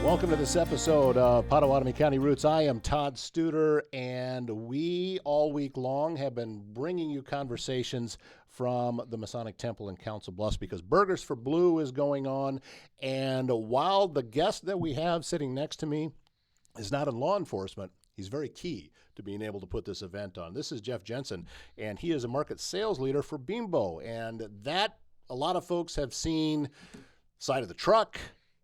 Welcome to this episode of Pottawattamie County Routes. I am Todd Studer, and we all week long have been bringing you conversations from the Masonic Temple in Council Bluffs because Burgers for Blue is going on. And while the guest that we have sitting next to me is not in law enforcement, he's very key to being able to put this event on. This is Jeff Jensen, and he is a market sales leader for Bimbo. And that, a lot of folks have seen side of the truck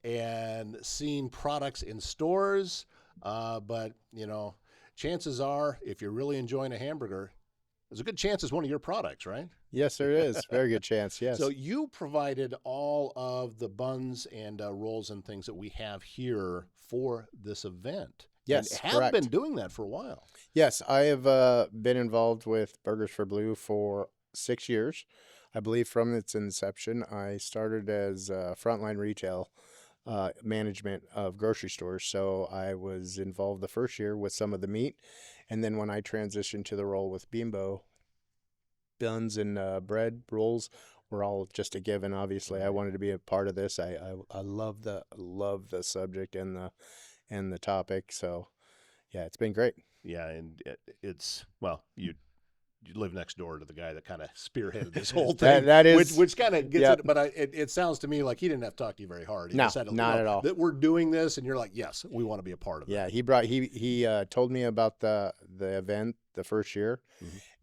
and seen products in stores, but, you know, chances are, if you're really enjoying a hamburger, there's a good chance it's one of your products, right? Yes, there is. Very good chance, yes. So you provided all of the buns and rolls and things that we have here for this event. Yes, and have correct. been doing that for a while. Yes, I have been involved with Burgers for Blue for 6 years. I believe from its inception, I started as frontline retail management of grocery stores. So I was involved the first year with some of the meat. And then when I transitioned to the role with Bimbo, buns and bread rolls were all just a given. Obviously, I wanted to be a part of this. I love the subject and the topic. So yeah, it's been great. Yeah, and it's, well, you live next door to the guy that kind of spearheaded this whole thing. That is, which kind of gets yep. it. But it sounds to me like he didn't have to talk to you very hard. He No, just had to, not at all. That we're doing this, and you're like, yes, we want to be a part of it. Yeah, he told me about the event the first year,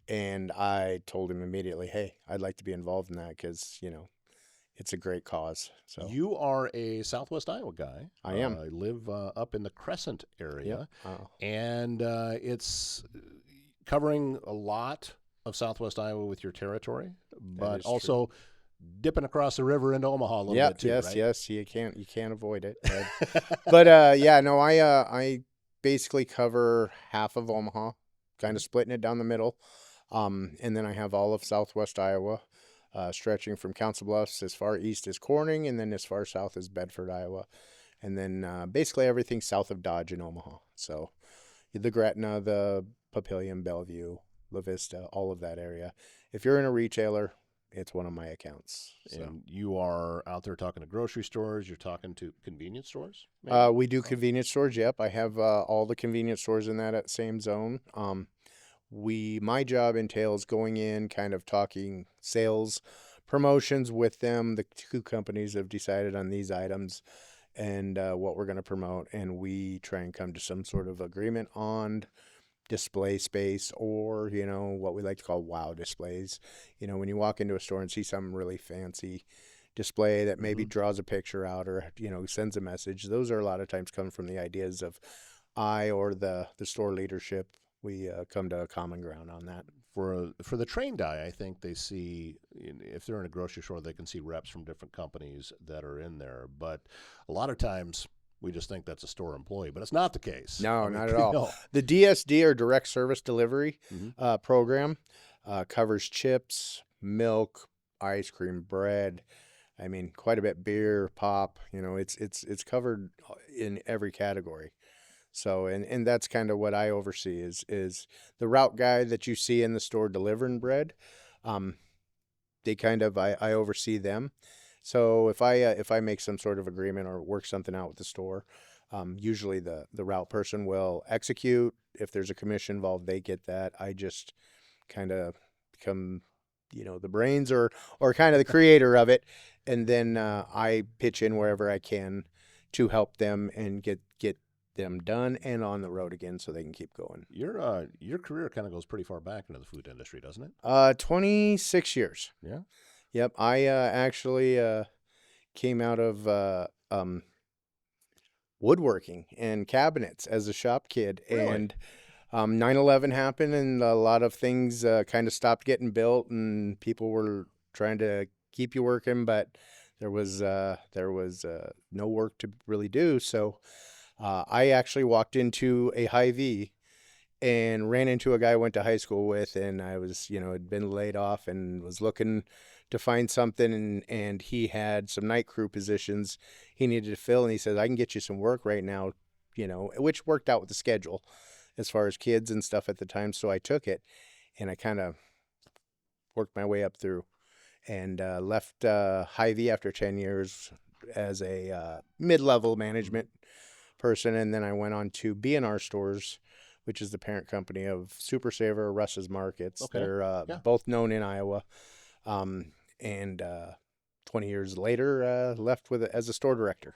and I told him immediately, hey, I'd like to be involved in that because, you know, it's a great cause. So you are a Southwest Iowa guy. I am. I live up in the Crescent area, and it's covering a lot of Southwest Iowa with your territory, but also true. Dipping across the river into Omaha a little bit too, yes, right? Yes, you can't avoid it. But yeah, no, I basically cover half of Omaha, kind of splitting it down the middle, and then I have all of Southwest Iowa, stretching from Council Bluffs as far east as Corning, and then as far south as Bedford, Iowa, and then basically everything south of Dodge in Omaha. So the Gretna, the Papillion, Bellevue, La Vista, all of that area. If you're in a retailer, it's one of my accounts. So. And you are out there talking to grocery stores. You're talking to convenience stores? We do convenience stores. Yep. I have all the convenience stores in that same zone. My job entails going in, kind of talking sales promotions with them. The two companies have decided on these items and what we're going to promote. And we try and come to some sort of agreement on display space, or, you know, what we like to call wow displays. You know, when you walk into a store and see some really fancy display that maybe draws a picture out or, you know, sends a message, those are a lot of times come from the ideas of I or the store leadership. We come to a common ground on that. For the trained eye, I think they see, if they're in a grocery store, they can see reps from different companies that are in there. But a lot of times we just think that's a store employee, but it's not the case. No, not at all. No. The DSD, or direct service delivery program, covers chips, milk, ice cream, bread. I mean, quite a bit, beer, pop. You know, it's covered in every category. So, and that's kind of what I oversee is the route guy that you see in the store delivering bread. They kind of I oversee them. So if I make some sort of agreement or work something out with the store, usually the route person will execute. If there's a commission involved, they get that. I just kind of become, you know, the brains or kind of the creator of it, and then I pitch in wherever I can to help them and get them done and on the road again so they can keep going. Your career kind of goes pretty far back into the food industry, doesn't it? 26 years. Yeah. Yep, I actually came out of woodworking and cabinets as a shop kid. Really? And 9/11 happened, and a lot of things kind of stopped getting built, and people were trying to keep you working, but there was no work to really do. So I actually walked into a Hy-Vee and ran into a guy I went to high school with, and I was, you know, had been laid off and was looking to find something, and he had some night crew positions he needed to fill, and he says, I can get you some work right now, you know, which worked out with the schedule as far as kids and stuff at the time. So I took it, and I kind of worked my way up through and left Hy-Vee after 10 years as a mid-level management person. And then I went on to B&R Stores, which is the parent company of Super Saver, Russ's Markets. Okay. They're both known in Iowa. And 20 years later, left with it as a store director.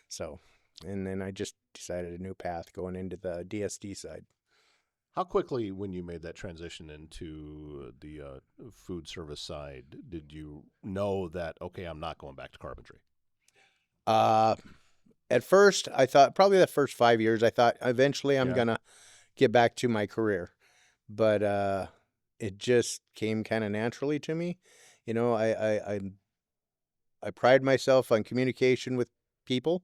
So, and then I just decided a new path going into the DSD side. How quickly, when you made that transition into the food service side, did you know that, okay, I'm not going back to carpentry? At first, I thought probably the first 5 years, I thought eventually I'm Yeah. going to get back to my career. But it just came kind of naturally to me. You know, I pride myself on communication with people,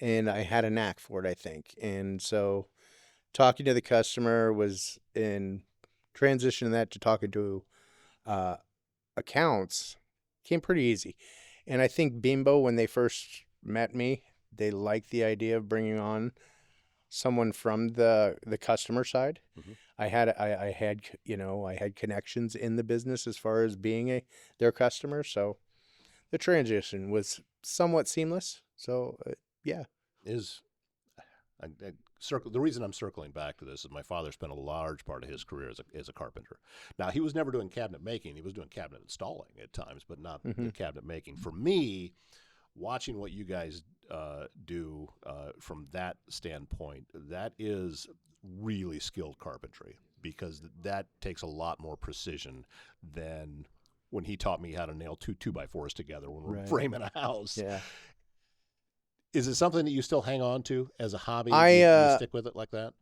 and I had a knack for it, I think. And so talking to the customer was in transitioning that to talking to accounts came pretty easy. And I think Bimbo, when they first met me, they liked the idea of bringing on someone from the customer side. Mhm. I had connections in the business as far as being their customer, so the transition was somewhat seamless. So yeah. The reason I'm circling back to this is my father spent a large part of his career as a carpenter. Now, he was never doing cabinet making. He was doing cabinet installing at times, but not the cabinet making. For me, watching what you guys do from that standpoint, that is really skilled carpentry, because that takes a lot more precision than when he taught me how to nail two 2x4s together when we're Right. framing a house. Yeah. Is it something that you still hang on to as a hobby? I you stick with it like that?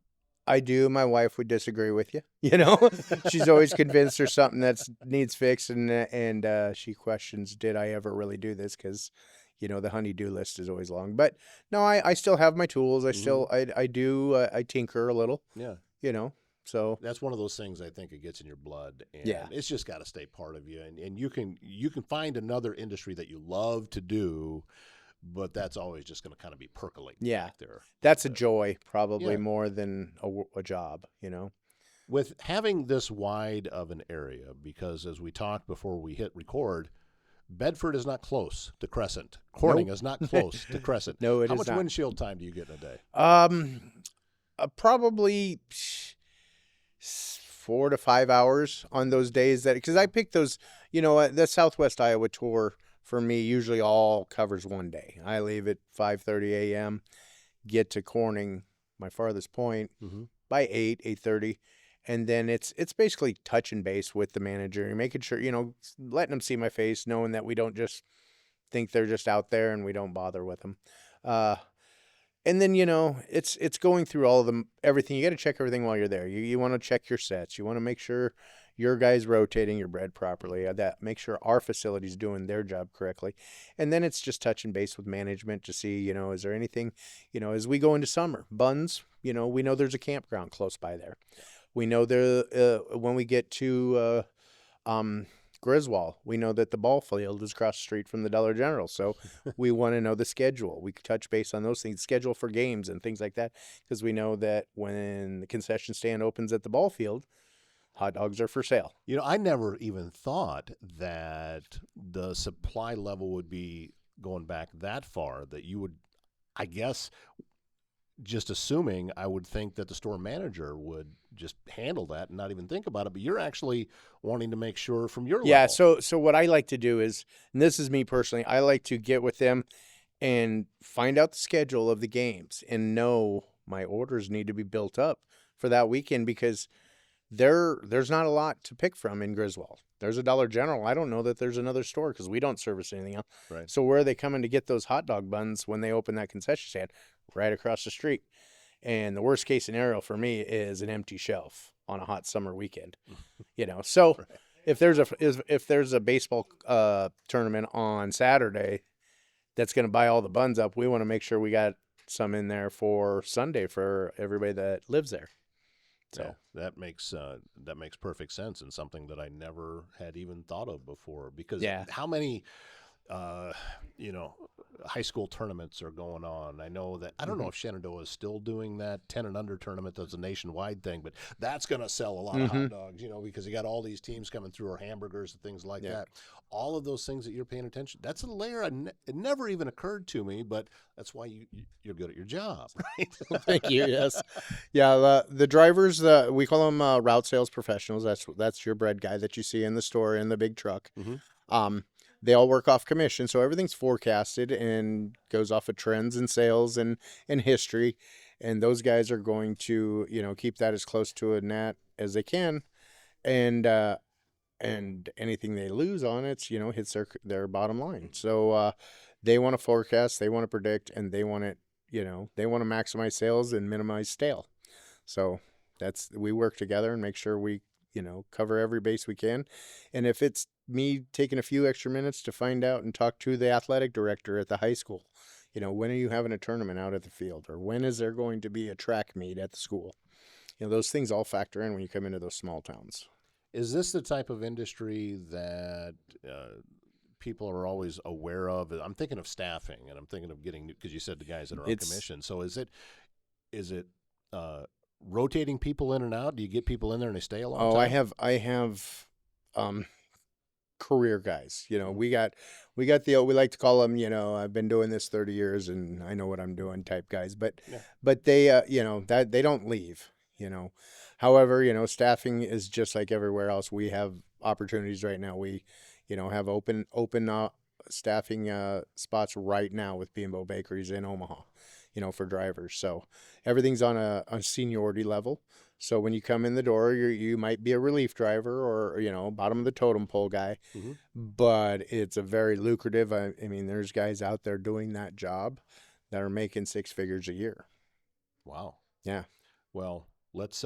I do. My wife would disagree with you. You know, she's always convinced there's something that needs fixed, and she questions, did I ever really do this? Because, you know, the honey-do list is always long. But no, I still have my tools. I do. I tinker a little. Yeah. You know, so That's one of those things I think it gets in your blood, and Yeah. it's just got to stay part of you. And you can find another industry that you love to do, but that's always just going to kind of be percolating Yeah. back there. that's a joy probably Yeah. more than a job. You know. With having this wide of an area, because as we talked before we hit record, Bedford is not close to Crescent. Corning Nope. is not close to Crescent. No, it How is much not. windshield time do you get in a day? Probably 4 to 5 hours on those days because I pick those, you know, the Southwest Iowa tour for me usually all covers one day. I leave at 5:30 a.m., get to Corning, my farthest point, by 8:30. And then it's basically touching base with the manager and making sure, you know, letting them see my face, knowing that we don't just think they're just out there and we don't bother with them. And then, you know, it's going through all of them, everything. You got to check everything while you're there. You want to check your sets. You want to make sure your guy's rotating your bread properly. Make sure our facility's doing their job correctly. And then it's just touching base with management to see, you know, is there anything, you know, as we go into summer, buns, you know, we know there's a campground close by there. We know when we get to Griswold, we know that the ball field is across the street from the Dollar General. So we want to know the schedule. We touch base on those things, schedule for games and things like that, because we know that when the concession stand opens at the ball field, hot dogs are for sale. You know, I never even thought that the supply level would be going back that far, that you would, I guess, just assuming, I would think that the store manager would just handle that and not even think about it. But you're actually wanting to make sure from your Yeah, level. so what I like to do is, and this is me personally, I like to get with them and find out the schedule of the games and know my orders need to be built up for that weekend, because there's not a lot to pick from in Griswold. There's a Dollar General. I don't know that there's another store because we don't service anything else. Right. So where are they coming to get those hot dog buns when they open that concession stand? Right across the street. And the worst case scenario for me is an empty shelf on a hot summer weekend. You know, so Right. if there's a baseball tournament on Saturday that's going to buy all the buns up, we want to make sure we got some in there for Sunday for everybody that lives there. So yeah, that makes perfect sense, and something that I never had even thought of before. Because Yeah. how many uh, you know, high school tournaments are going on. I know that, I don't know if Shenandoah is still doing that 10 and under tournament. That's a nationwide thing, but that's going to sell a lot of hot dogs, because you got all these teams coming through, or hamburgers and things like that. All of those things that you're paying attention. That's a layer it never even occurred to me, but that's why you're good at your job, right? Thank you. Yes. Yeah. The drivers, we call them route sales professionals. That's your bread guy that you see in the store in the big truck. They all work off commission, so everything's forecasted and goes off of trends and sales and history. And those guys are going to, keep that as close to a net as they can, and anything they lose on it's, hits their bottom line. So they want to forecast, they want to predict, and they want it, they want to maximize sales and minimize stale. So we work together and make sure we, cover every base we can. And if it's me taking a few extra minutes to find out and talk to the athletic director at the high school, when are you having a tournament out at the field, or when is there going to be a track meet at the school? Those things all factor in when you come into those small towns. Is this the type of industry that people are always aware of? I'm thinking of staffing, and I'm thinking of getting, because you said the guys that are on commission. So is it rotating people in and out? Do you get people in there and they stay a long time? I have career guys. We got we like to call them, I've been doing this 30 years and I know what I'm doing type guys. But they that they don't leave. However, staffing is just like everywhere else. We have opportunities right now. We have open staffing spots right now with Bimbo Bakeries in Omaha, for drivers. So everything's on a seniority level. So when you come in the door, you might be a relief driver or, bottom of the totem pole guy, but it's a very lucrative. I mean, there's guys out there doing that job that are making six figures a year. Wow. Yeah. Well, let's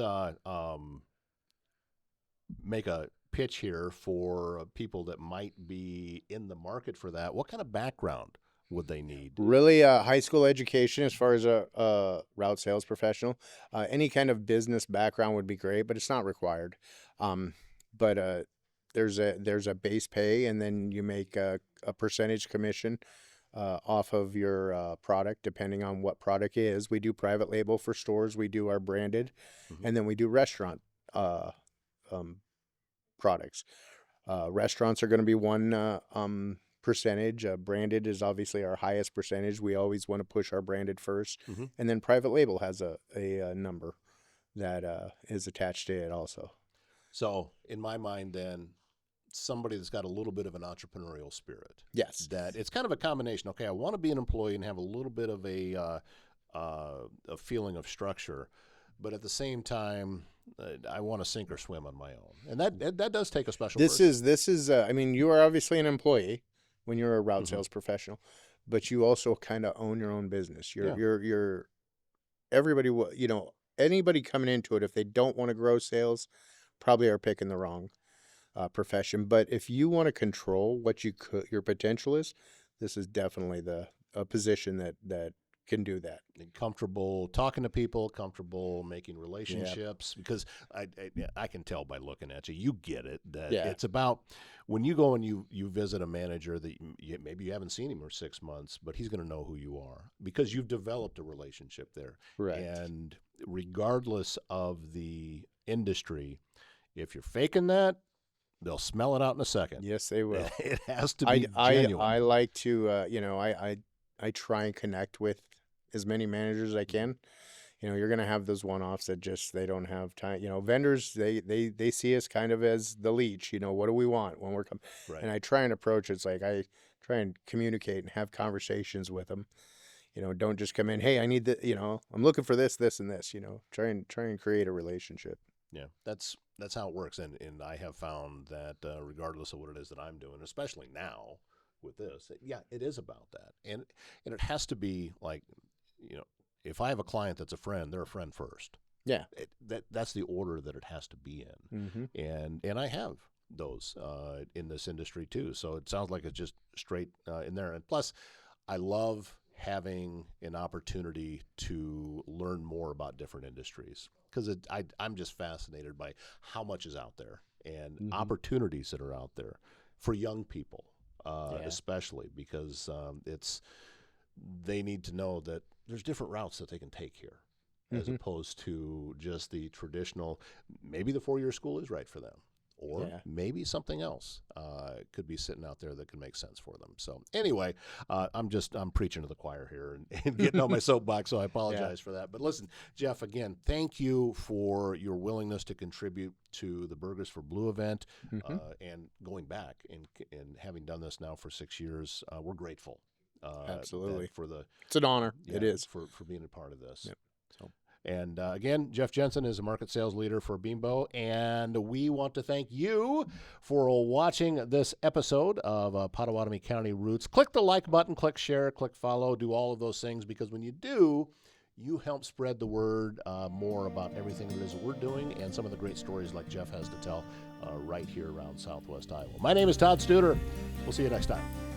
make a pitch here for people that might be in the market for that. What kind of background would they need? Really, high school education as far as a route sales professional. Any kind of business background would be great, but it's not required. But there's a base pay, and then you make a percentage commission off of your product, depending on what product it is. We do private label for stores. We do our branded, and then we do restaurant products. Restaurants are going to be one percentage. Branded is obviously our highest percentage. We always want to push our branded first, and then private label has a number that is attached to it also. So in my mind, then, somebody that's got a little bit of an entrepreneurial spirit. Yes. That it's kind of a combination. Okay, I want to be an employee and have a little bit of a feeling of structure, but at the same time, I want to sink or swim on my own, and that does take a special. This is. I mean, you are obviously an employee when you're a route sales professional, but you also kind of own your own business. You're everybody. Anybody coming into it, if they don't want to grow sales, probably are picking the wrong profession. But if you want to control what your potential is, this is definitely a position that can do that. Comfortable talking to people, comfortable making relationships, because I can tell by looking at you, you get it, that it's about when you go and you visit a manager that maybe you haven't seen him for 6 months, but he's going to know who you are because you've developed a relationship there. Right. And regardless of the industry, if you're faking that, they'll smell it out in a second. Yes, they will. It has to be genuine. I like to, I try and connect with as many managers as I can. You're going to have those one-offs that they don't have time. Vendors, they see us kind of as the leech. What do we want when we're coming? Right. And I try and approach it. It's like I try and communicate and have conversations with them. Don't just come in, hey, I need I'm looking for this, this, and this. Try and create a relationship. Yeah, that's how it works. And I have found that regardless of what it is that I'm doing, especially now with this, it is about that. And it has to be like, if I have a client that's a friend, they're a friend first. Yeah. That's the order that it has to be in. And I have those in this industry too. So it sounds like it's just straight in there. And plus, I love having an opportunity to learn more about different industries because I'm just fascinated by how much is out there and opportunities that are out there for young people. especially because they need to know that there's different routes that they can take here, as opposed to just the traditional. Maybe the 4-year school is right for them, or maybe something else could be sitting out there that could make sense for them. So anyway, I'm preaching to the choir here and getting on my soapbox, so I apologize for that. But listen, Jeff, again, thank you for your willingness to contribute to the Burgers for Blue event, and going back and having done this now for 6 years. We're grateful. Absolutely. It's an honor. It is. For being a part of this. Yep. So. And again, Jeff Jensen is a market sales leader for Bimbo, and we want to thank you for watching this episode of Pottawattamie County Routes. Click the like button, click share, click follow, do all of those things, because when you do, you help spread the word more about everything it is that we're doing and some of the great stories like Jeff has to tell right here around Southwest Iowa. My name is Todd Studer. We'll see you next time.